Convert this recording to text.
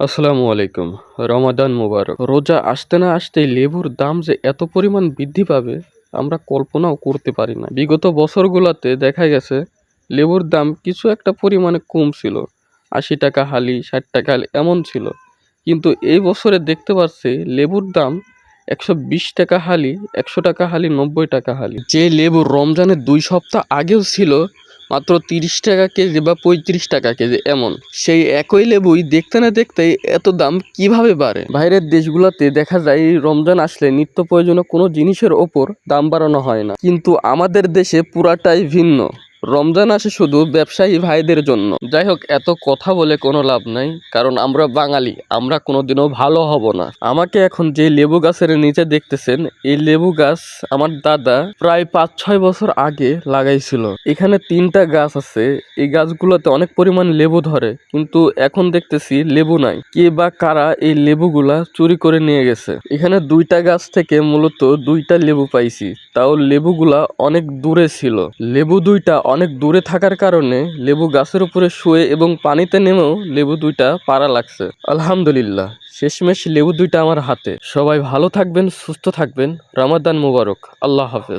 আসসালামু আলাইকুম। রমাদান মোবারক। রোজা আসতে না আসতেই লেবুর দাম যে এত পরিমাণ বৃদ্ধি পাবে আমরা কল্পনাও করতে পারি না। বিগত বছরগুলোতে দেখা গেছে লেবুর দাম কিছু একটা পরিমাণে কম ছিল। ৮০ টাকা হালি, ৬০ টাকা হালি এমন ছিল। কিন্তু এই বছরে দেখতে পাচ্ছি লেবুর দাম ১২০ টাকা হালি, ১০০ টাকা হালি, ৯০ টাকা হালি। যে লেবু রমজানের ২ সপ্তাহ আগেও ছিল মাত্র ৩০ টাকা কেজি বা ৩৫ টাকা কেজি এমন, সেই একই লেবুই দেখতে না দেখতেই এত দাম কিভাবে বাড়ে। বাইরের দেশগুলোতে দেখা যায় রমজান আসলে নিত্য প্রয়োজনীয় কোনো জিনিসের ওপর দাম বাড়ানো হয় না, কিন্তু আমাদের দেশে পুরাটাই ভিন্ন। রমজান আসে শুধু ব্যবসায়ী ভাইদের জন্য। যাই হোক, এত কথা বলে কোনো লাভ নাই, কারণ আমরা বাঙালি, আমরা কোনোদিনও ভালো হব না। আমাকে এখন যে লেবু গাছের নিচে দেখতেছেন, এই লেবু গাছ আমার দাদা প্রায় ৫-৬ বছর আগে লাগাইছিল। এখানে ৩টা গাছ আছে, এই গাছগুলোতে অনেক পরিমাণ লেবু ধরে, কিন্তু এখন দেখতেছি লেবু নাই। কে বা কারা এই লেবুগুলা চুরি করে নিয়ে গেছে। এখানে 2টা গাছ থেকে মূলত 2টা লেবু পাইছি, তাও লেবুগুলা অনেক দূরে ছিল। লেবু 2টা অনেক দূরে থাকার কারণে লেবু গাছের উপরে শুয়ে এবং পানিতে নেমেও লেবু 2টা পাড়া লাগছে। আলহামদুলিল্লাহ, শেষমেশ লেবু 2টা আমার হাতে। সবাই ভালো থাকবেন, সুস্থ থাকবেন। রমাদান মুবারক। আল্লাহ হাফেজ।